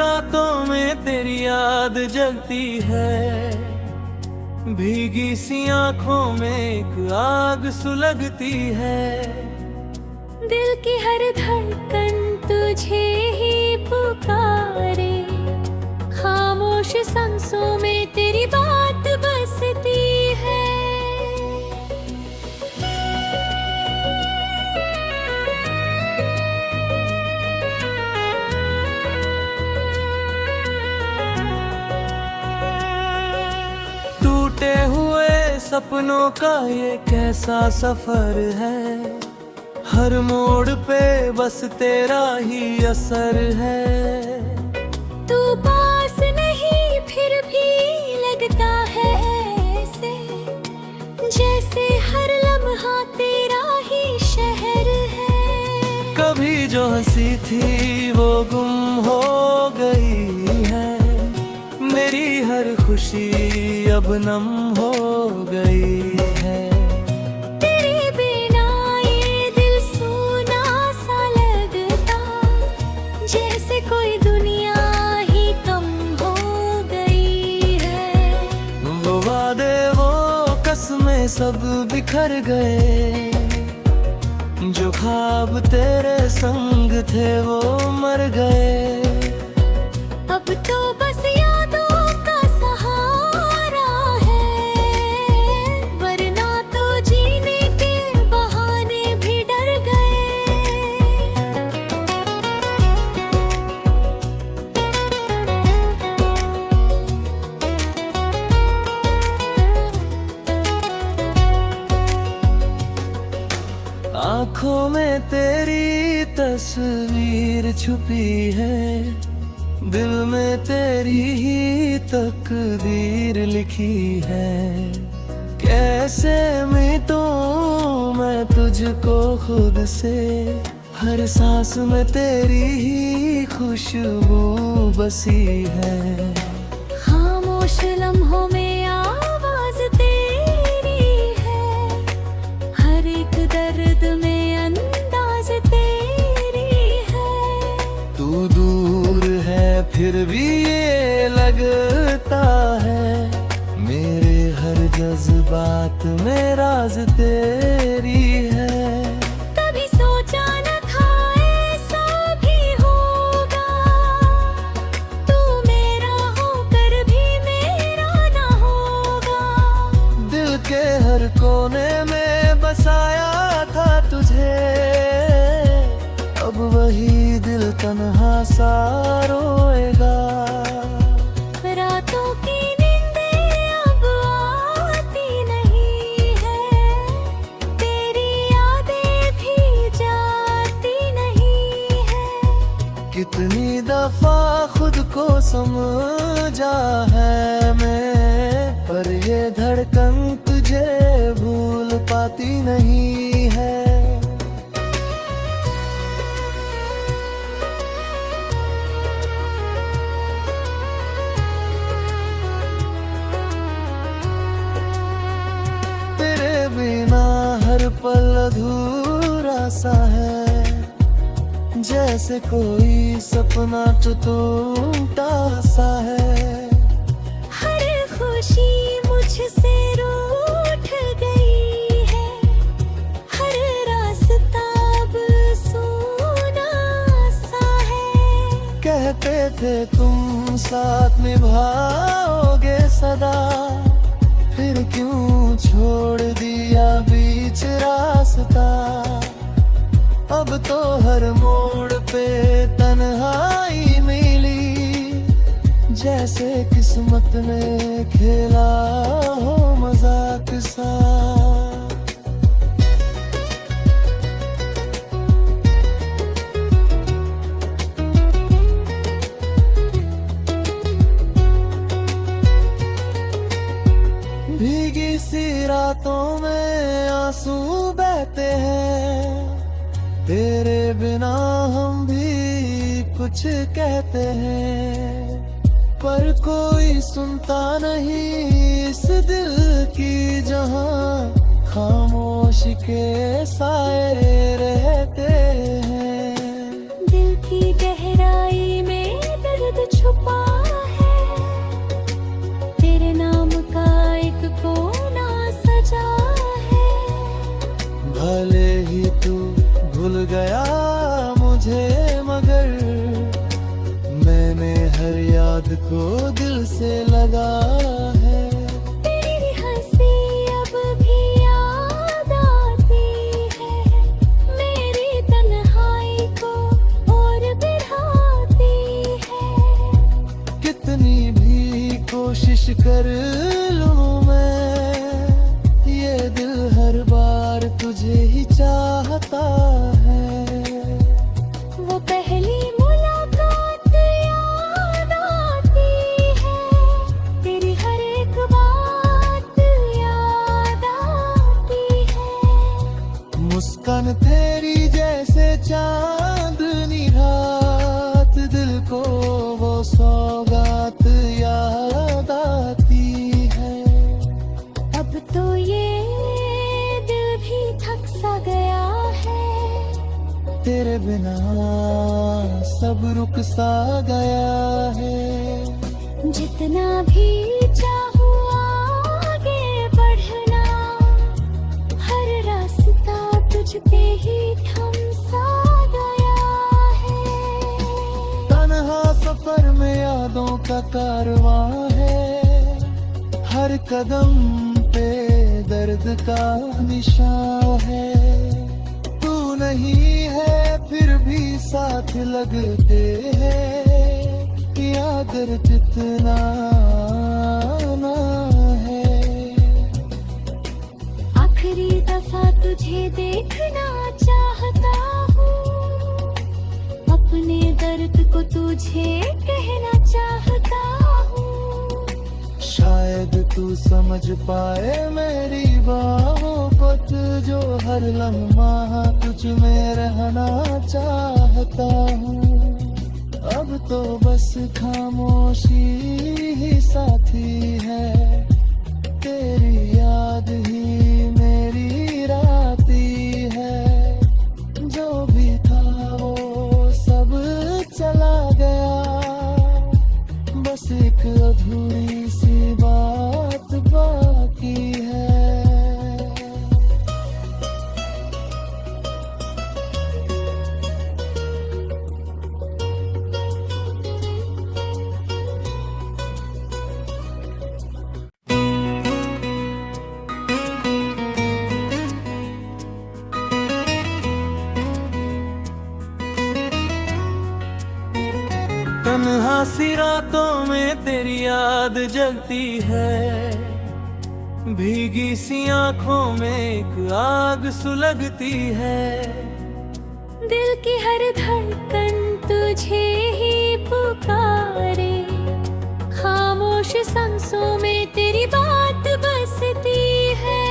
रातों में तेरी याद जगती है, भीगी सी आंखों में एक आग सुलगती है। दिल की हर धड़कन तुझे ही पुकारे, खामोश सांसों में तेरी बात बसती है। टूटे हुए सपनों का ये कैसा सफर है, हर मोड़ पे बस तेरा ही असर है। तू पास नहीं फिर भी लगता है ऐसे, जैसे हर लम्हा तेरा ही शहर है। कभी जो हंसी थी वो गुम हो गई है, मेरी हर खुशी अब नम हो गई है। तेरे बिना ये दिल सूना सा लगता, जैसे कोई दुनिया ही कम हो गई है। वो वादे वो कसमें सब बिखर गए, जो ख्वाब तेरे संग थे वो मर गए। अब तो बस यादों का सहारा है, वरना तो जीने के बहाने भी डर गए। आँखों में तेरी तस्वीर छुपी है, दिल में तेरी ही तकदीर लिखी है। कैसे मिटूं मैं तुझको खुद से, हर सांस में तेरी ही खुशबू बसी है। खामोश लम्हों में आवाज तेरी है, हर एक दर्द में अंदाज तेरी है। तू दूर है फिर भी ये लगता है, मेरे हर जज्बात में राज तेरी है। कभी सोचा न था ऐसा भी होगा, तू मेरा होकर भी मेरा ना होगा। दिल के हर कोने में बसाया था तुझे, अब वही दिल तन्हा सा रोएगा। रातों की नींदें अब आती नहीं है, तेरी यादें भी जाती नहीं है। कितनी दफा खुद को समझा है मैं, पर ये धड़कन तुझे भूल पाती नहीं है। तेरे बिना हर पल अधूरा सा है, जैसे कोई सपना तो टूटा सा है। हर खुशी मुझसे रूठ गई है, हर रास्ता अब सूना सा है। कहते थे तुम साथ निभाओगे सदा, फिर क्यों छोड़ दिया बीच रास्ता। अब तो हर मोड़ पे तन्हाई मिली, जैसे किस्मत ने खेला हो मजाक सा। भीगी सी रातों में आंसू बहते हैं, तेरे बिना हम भी कुछ कहते हैं, पर कोई सुनता नहीं इस दिल की जहां खामोश के साए रहते हैं। दिल की गहराई में दर्द से लगा है। तेरी हंसी अब भी याद आती है, मेरी तन्हाई को और बढ़ाती है। कितनी भी कोशिश कर लूं मैं, ये दिल हर बार तुझे ही चाहता है। वो पहली मुलाकात याद आती है, तेरी हर एक बात याद आती है। मुस्कान तेरी जैसे चांदनी रात, दिल को वो सौगात याद आती है। अब तो ये दिल भी थक सा गया है, तेरे बिना सब रुक सा गया है। जितना भी चाहूँ आगे बढ़ना, हर रास्ता तुझ पे ही थम सा गया है। तन्हा सफर में यादों का कारवां है, हर कदम पे दर्द का निशान है। तू नहीं है फिर भी साथ लगते हैं, याद जितना ना है। आखिरी दफा तुझे देखना चाहता हूँ, अपने दर्द को तुझे कहना चाहता हूँ। शायद तू समझ पाए मेरी बाहों को, तू जो हर लम्हा तुझ में रहना चाहता हूँ। अब तो बस खामोशी ही साथी है, तेरी याद ही मेरी राती है। जो भी था वो सब चला गया, बस एक अधूरी सी बात बाकी है। तन्हा सी रातों में तेरी याद जगती है, भीगी सी आंखों में एक आग सुलगती है। दिल की हर धड़कन तुझे ही पुकारे, खामोश सांसों में तेरी बात बसती है।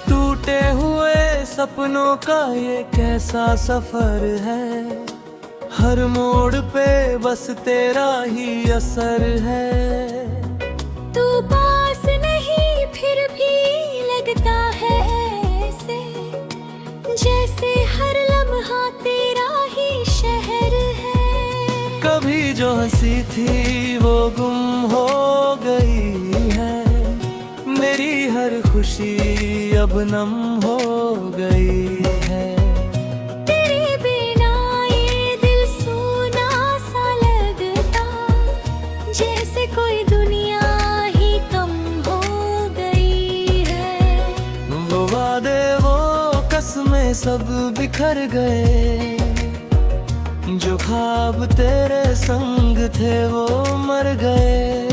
टूटे हुए सपनों का ये कैसा सफर है, हर मोड़ पे बस तेरा ही असर है। तू पास नहीं फिर भी लगता है ऐसे, जैसे हर लम्हा तेरा ही शहर है। कभी जो हंसी थी वो गुम हो गई है, मेरी हर खुशी अब नम हो गई है। तेरे बिना ये दिल सूना सा लगता, जैसे कोई दुनिया ही कम हो गई है। वो वादे वो कसमें सब बिखर गए, जो ख्वाब तेरे संग थे वो मर गए।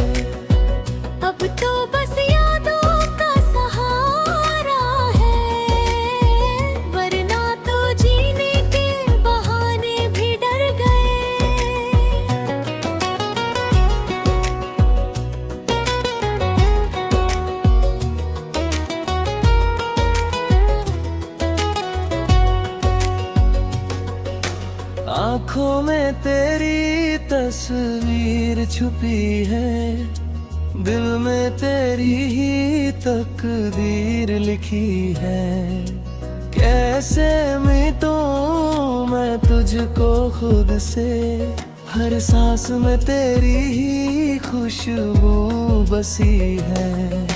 अब तो बस यादों का सहारा है, वरना तो जीने के बहाने भी डर गए। आँखों में तेरी तस्वीर छुपी है, दिल में तेरी ही तकदीर लिखी है। कैसे मिटूं मैं तुझको खुद से, हर सांस में तेरी ही खुशबू बसी है।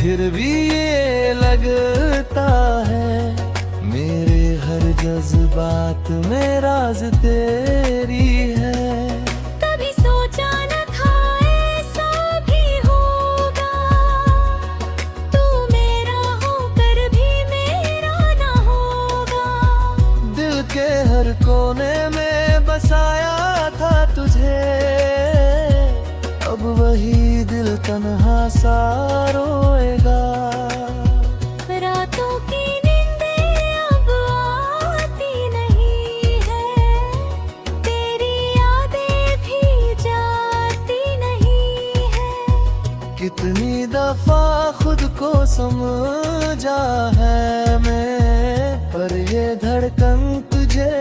फिर भी ये लगता है मेरे हर जज्बात में राज तेरी है। कभी सोचा न था ऐसा भी होगा, तू मेरा होकर भी मेरा ना होगा। दिल के हर कोने में बसाया था तुझे, अब वही दिल तन्हा सा रोएगा। रातों की नींदें अब आती नहीं है, तेरी यादें भी जाती नहीं है। कितनी दफा खुद को समझा है मैं, पर ये धड़कन तुझे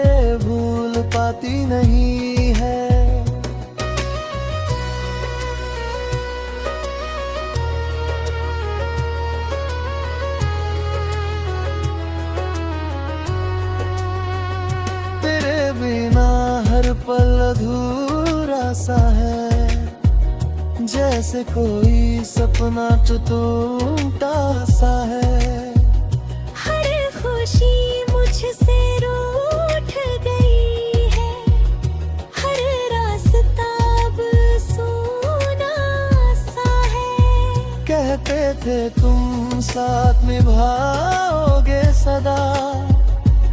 भूल पाती नहीं है। तेरे बिना हर पल अधूरा सा है, जैसे कोई सपना तो टूटा सा है। हर खुशी मुझसे रूठ गई है, हर रास्ता अब सूना सा है। कहते थे तुम साथ निभाओगे सदा,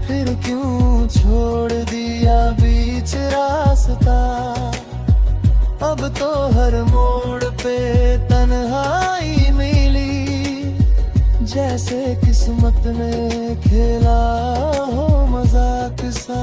फिर क्यों छोड़ दिया बीच रास्ता। अब तो हर मोड़ पे तन्हाई मिली, जैसे किस्मत ने खेला हो मजाक सा।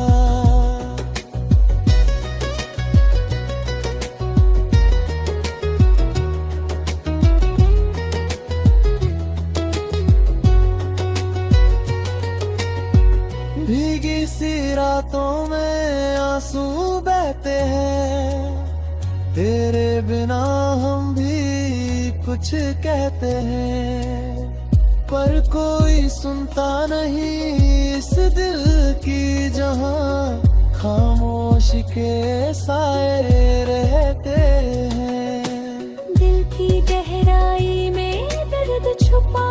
भीगी सी रातों में आंसू बहते हैं, तेरे बिना हम भी कुछ कहते हैं, पर कोई सुनता नहीं इस दिल की जहां खामोशी के साए रहते हैं। दिल की गहराई में दर्द छुपा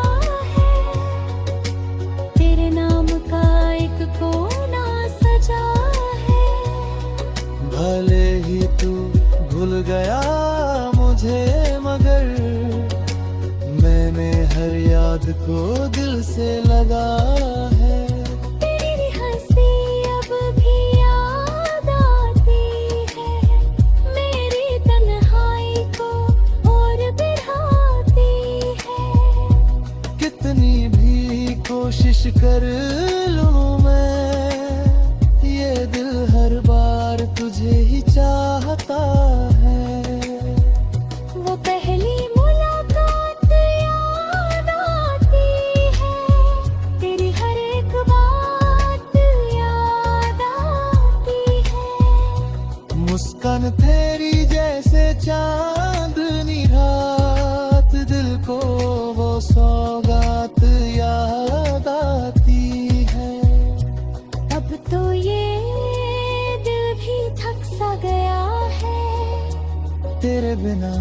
है, तेरे नाम का एक कोना सजा है। भले ही तू भूल गया मुझे, मगर मैंने हर याद को दिल से लगा है। तेरी हंसी अब भी याद आती है, मेरी तन्हाई को और बढ़ाती है। कितनी भी कोशिश कर लूं मैं, ये दिल हर बार तुझे ही चाहता है। वो पहली मुलाकात याद आती है, तेरी हर एक बात याद आती है। मुस्कान तेरी जैसे चांदनी रात, दिल को वो सौगात याद आती है। अब तो ये दिल भी थक सा गया है, तेरे बिना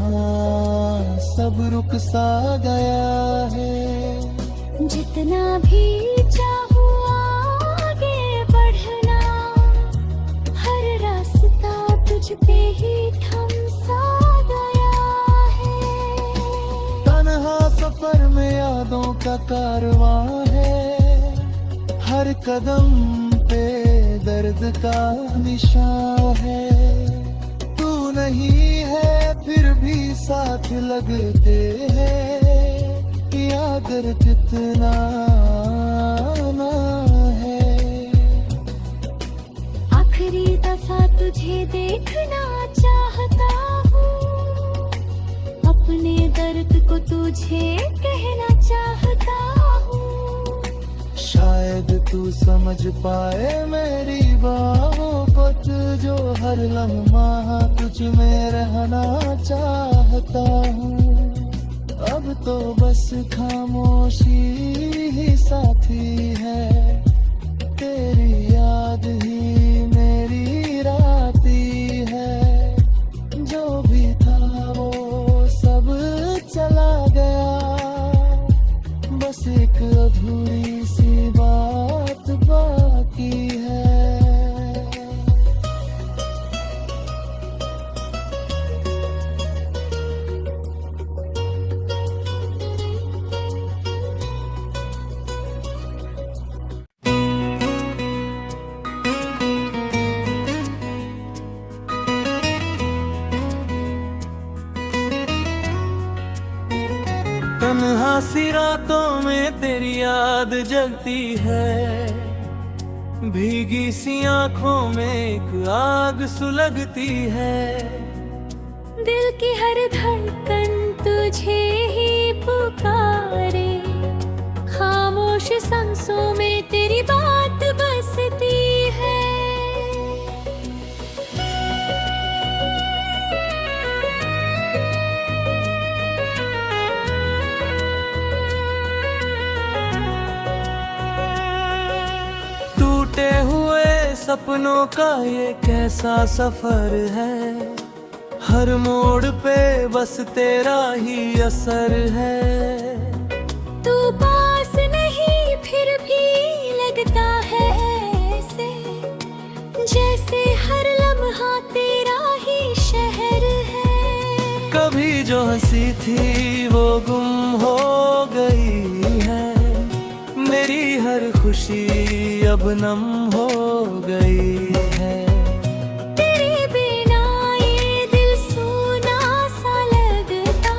सब रुक सा गया है। जितना भी चाहूँ आगे बढ़ना, हर रास्ता तुझ पे ही थम सा गया है। तन्हा सफर में यादों का कारवां है, हर कदम पे दर्द का निशान है। तू नहीं है फिर भी साथ लगते हैं, याद कितना ना है। आखिरी दफा तुझे देखना चाहता हूँ, अपने दर्द को तुझे कहना चाहता हूँ। शायद तू समझ पाए मेरी बाहों को, जो हर लम्हा तुझ में रहना चाहता हूँ। अब तो बस खामोशी ही साथी है, तेरी याद ही मेरी राती है। जो भी था वो सब चला गया, कभी रातों में तेरी याद जगती है, भीगी सी आंखों में एक आग सुलगती है। दिल की हर धड़कन तुझे ही पुकारे, खामोश सांसों में तेरी बात बसती है। टूटे हुए सपनों का ये कैसा सफर है, हर मोड़ पे बस तेरा ही असर है। तू पास नहीं फिर भी लगता है ऐसे, जैसे हर लम्हा तेरा ही शहर है। कभी जो हंसी थी वो गुम हो गई है, मेरी हर खुशी अब नम हो गई है। तेरे बिना ये दिल सूना सा लगता,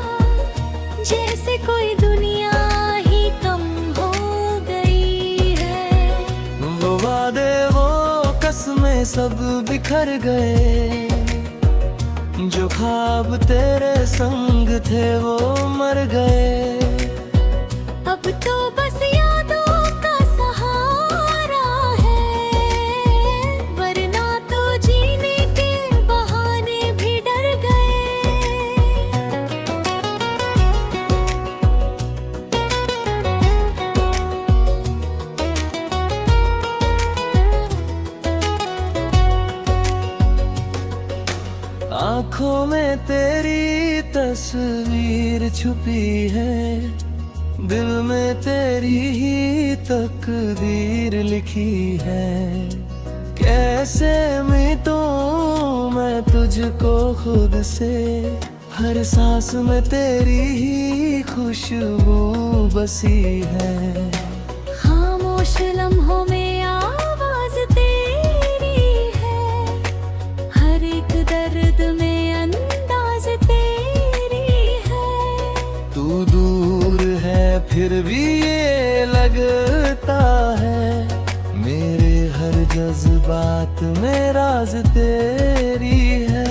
जैसे कोई दुनिया ही कम हो गई है। वो वादे वो कसमें सब बिखर गए, जो ख्वाब तेरे संग थे वो मर गए। अब तो बस यादों का सहारा है, वरना तो जीने के बहाने भी डर गए। आँखों में तेरी तस्वीर छुपी है, दिल में तेरी ही तकदीर लिखी है। कैसे मिटूं मैं तुझको खुद से, हर सांस में तेरी ही खुशबू बसी है। खामोश लम्हों में आवाज तेरी है, हर एक दर्द में अंदाज तेरी है। तू दूर है फिर भी ये लगता है, मेरे हर जज्बात में राज तेरी है।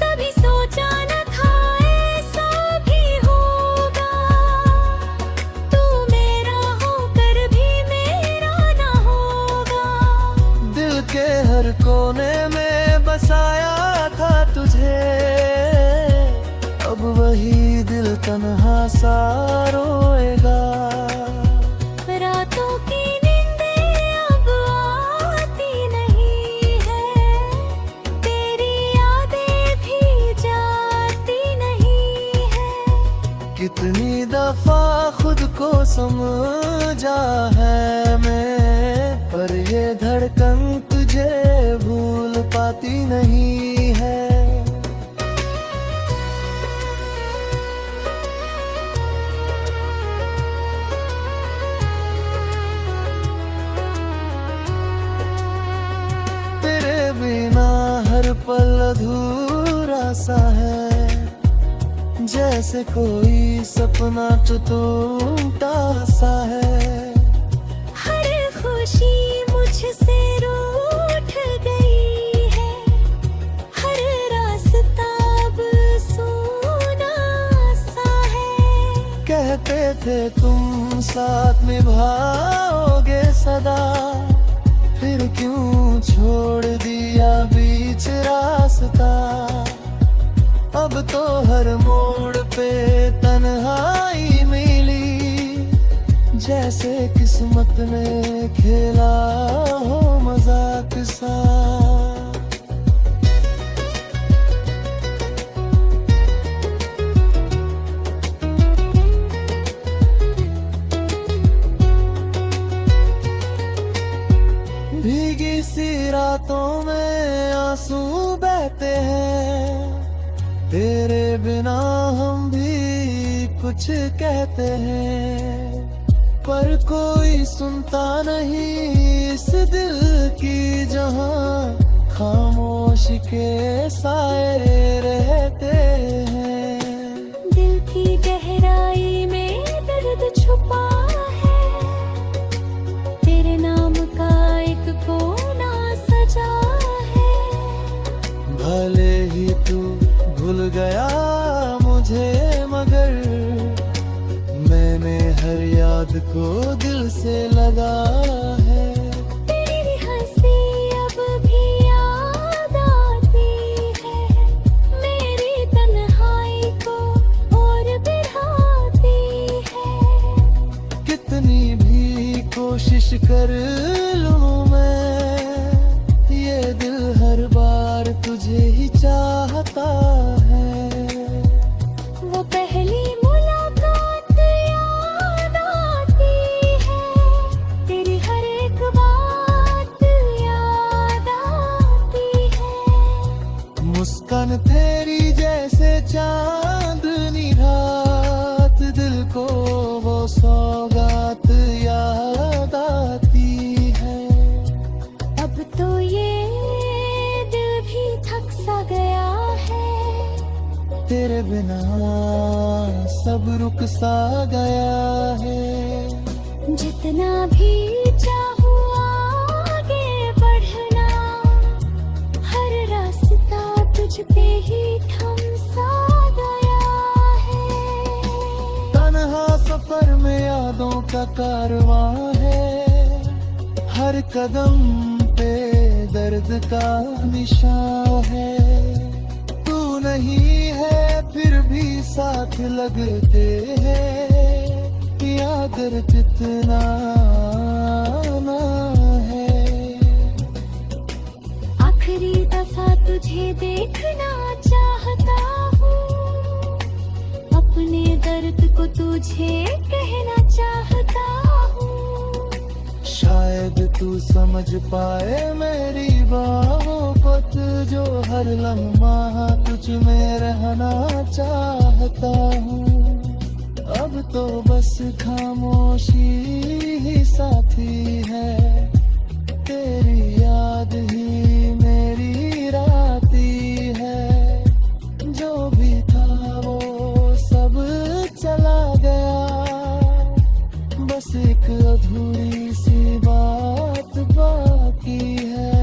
कभी सोचा न था ऐसा भी होगा, तू मेरा होकर भी मेरा न होगा। दिल के हर कोने में बसाया था तुझे, अब वही दिल तन्हा सा रोएगा। रातों की नींदें अब आती नहीं है, तेरी यादें भी जाती नहीं है। कितनी दफा खुद को समझा है मैं, पर ये धड़कन तुझे भूल पाती नहीं है। तेरे बिना हर पल अधूरा सा है, जैसे कोई सपना तो टूटा सा है। हर खुशी मुझसे रूठ गई है, हर रास्ता अब सूना सा है। कहते थे तुम साथ निभाओगे सदा, फिर क्यों छोड़ दिया बीच रास्ता। अब तो हर मोड़ पे तन्हाई मिली, जैसे किस्मत ने खेला हो मजाक सा। भीगी सी रातों में आंसू बहते हैं, तेरे बिना हम भी कुछ कहते हैं, पर कोई सुनता नहीं इस दिल की जहां खामोश के साए रहते हैं। दिल की गहराई में दर्द से लगा है। तेरी हंसी अब भी याद आती है, मेरी तन्हाई को और बढ़ाती है। कितनी भी कोशिश कर लूं मैं, ये दिल हर बार तुझे ही चाहता है। वो पहली मुलाकात याद आती है, तेरी हर एक बात याद आती है। मुस्कान तेरी जैसे चांदनी रात, दिल को वो सौगात याद आती है। अब तो ये दिल भी थक सा गया है, तेरे बिना सब रुक सा गया है। जितना भी चाहूँ आगे बढ़ना, हर रास्ता तुझ पे ही थम सा गया है। तन्हा सफर में यादों का कारवां है, हर कदम पे दर्द का निशान है। तू नहीं है फिर भी साथ लगते हैं, याद कितना ना है। आखिरी दफा तुझे देखना चाहता हूँ, अपने दर्द को तुझे कहना चाहता हूँ। शायद तू समझ पाए मेरी बाहों को, जो हर लम्हा तुझ में रहना चाहता हूँ। अब तो बस खामोशी ही साथी है, तेरी याद ही मेरी राती है। जो भी था वो सब चला गया, बस एक अधूरी सी बात बाकी है।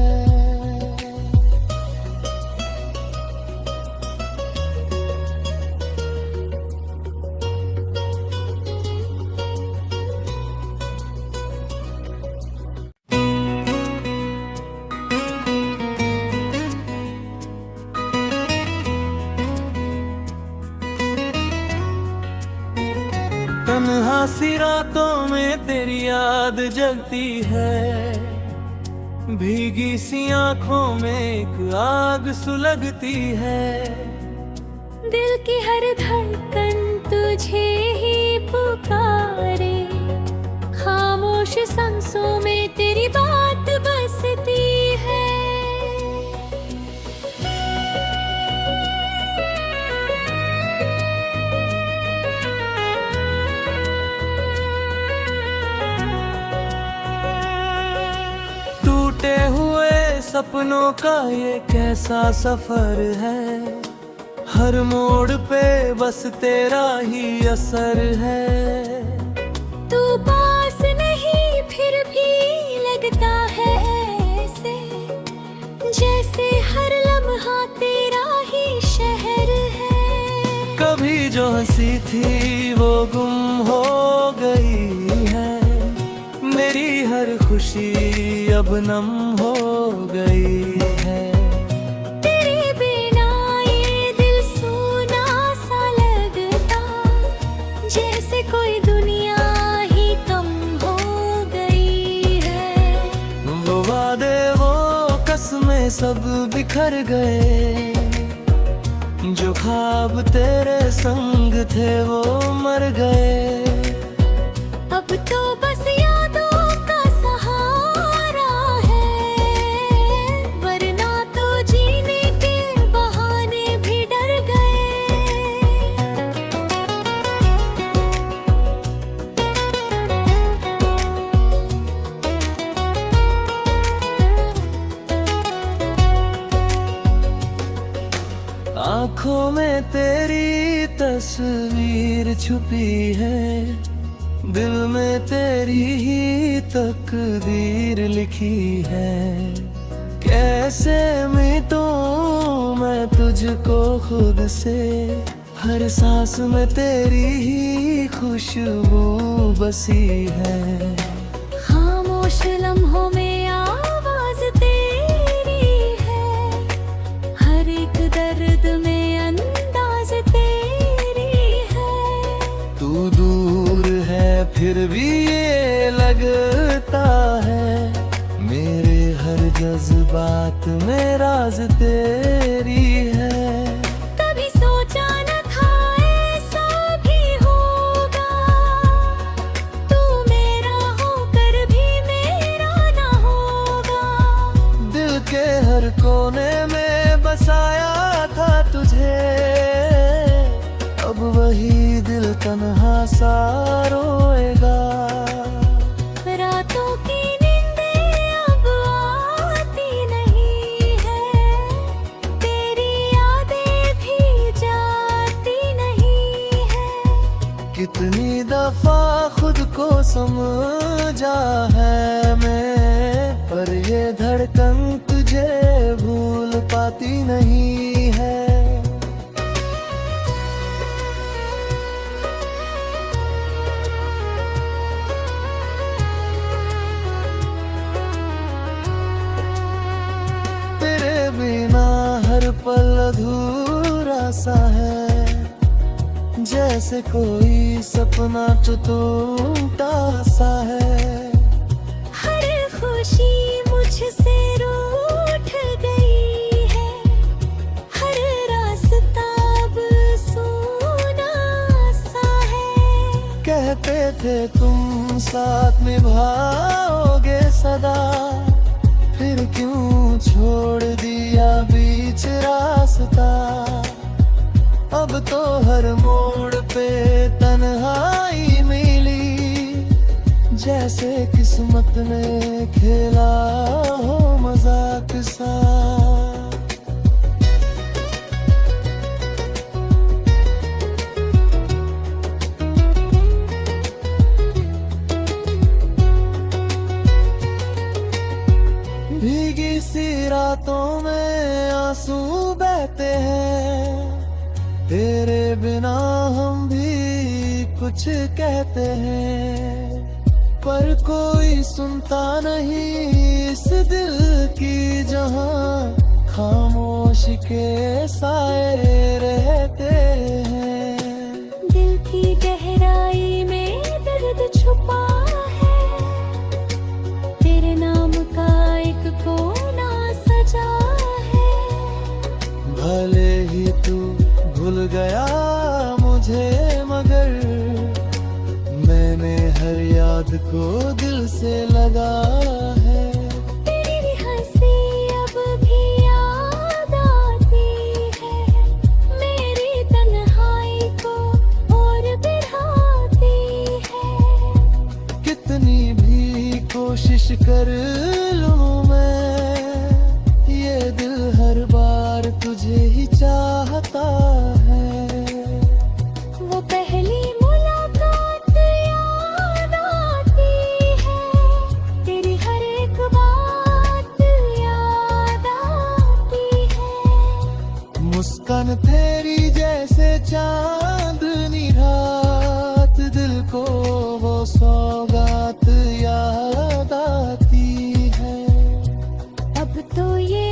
तन्हा सी रातों में तेरी याद जगती है, भीगी सी आंखों में एक आग सुलगती है। दिल की हर धड़कन तुझे ही पुकारे, खामोश सांसों में तेरी बात बसती है। टूटे हुए सपनों का ये कैसा सफर है, हर मोड़ पे बस तेरा ही असर है। तू पास नहीं फिर भी लगता है ऐसे, जैसे हर लम्हा तेरा ही शहर है। कभी जो हंसी थी वो गुम हो गई है, मेरी हर खुशी अब नम हो गई है। तेरे बिना ये दिल सूना सा लगता, जैसे कोई दुनिया ही कम हो गई है। वो वादे वो कसमें सब बिखर गए, जो ख्वाब तेरे संग थे वो मर गए। अब तो बस यादों का सहारा है, वरना तो जीने के बहाने भी डर गए। आँखों में तेरी तस्वीर छुपी है, दिल में तेरी ही तकदीर लिखी है। कैसे मिटूं मैं तुझको खुद से, हर सांस में तेरी ही खुशबू बसी है। जज्बात में राज तेरी है। कभी सोचा न था ऐसा भी होगा, तू मेरा होकर भी मेरा ना होगा। दिल के हर कोने में बसाया था तुझे, अब वही दिल तन्हा सा रोएगा। रातों की नींदें अब आती नहीं है, तेरी यादें भी जाती नहीं है। कितनी दफा खुद को समझा है मैं, पर ये धड़कन तुझे भूल पाती नहीं है। तेरे बिना हर पल अधूरा सा है, जैसे कोई सपना तो टूटा सा है। हर खुशी मुझसे रूठ गई है, हर रास्ता अब सूना सा है। कहते थे तुम साथ निभाओगे सदा, फिर क्यों छोड़ दिया बीच रास्ता। अब तो हर मोड़ पे तन्हाई मिली, जैसे किस्मत ने खेला हो मजाक सा। भीगी सी रातों में आंसू बहते हैं, तेरे बिना हम भी कुछ कहते हैं, पर कोई सुनता नहीं इस दिल की जहां खामोश के साए रहते हैं। दिल की गहराई में दर्द छुपा है, तेरे नाम का एक कोना सजा है। भले ही तू भूल गया मुझे, मगर मैंने हर याद को दिल से लगा है। तेरी हंसी अब भी याद आती है, मेरी तन्हाई को और बढ़ाती है। कितनी भी कोशिश कर लूं मैं, ये दिल हर बार तुझे ही चाहता है। वो पहली मुलाकात याद आती है, तेरी हर एक बात याद आती है। मुस्कान तेरी जैसे चांदनी रात, दिल को वो सौगात याद आती है। अब तो ये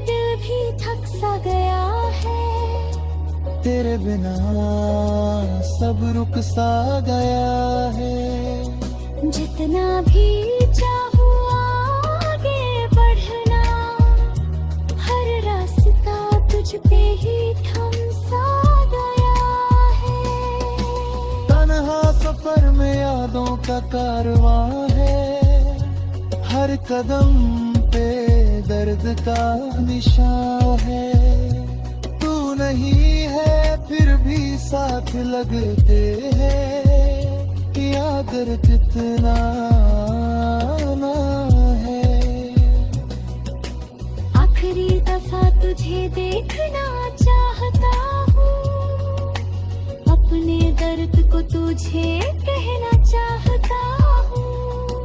दिल भी थक सा गया है, तेरे बिना सब रुक सा गया है। जितना भी चाहूँ आगे बढ़ना, हर रास्ता तुझ पे ही थम सा गया है। तन्हा सफर में यादों का कारवां है, हर कदम पे दर्द का निशान है। तू नहीं है फिर भी साथ लगते हैं, याद कितना ना है। आखिरी दफा तुझे देखना चाहता हूँ, अपने दर्द को तुझे कहना चाहता हूँ।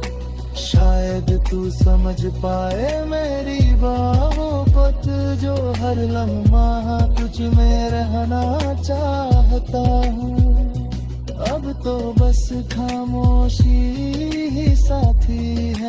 शायद तू समझ पाए मेरी मोहब्बत, जो हर लम्हा तुझ में रहना चाहता हूँ। अब तो बस खामोशी ही साथी है।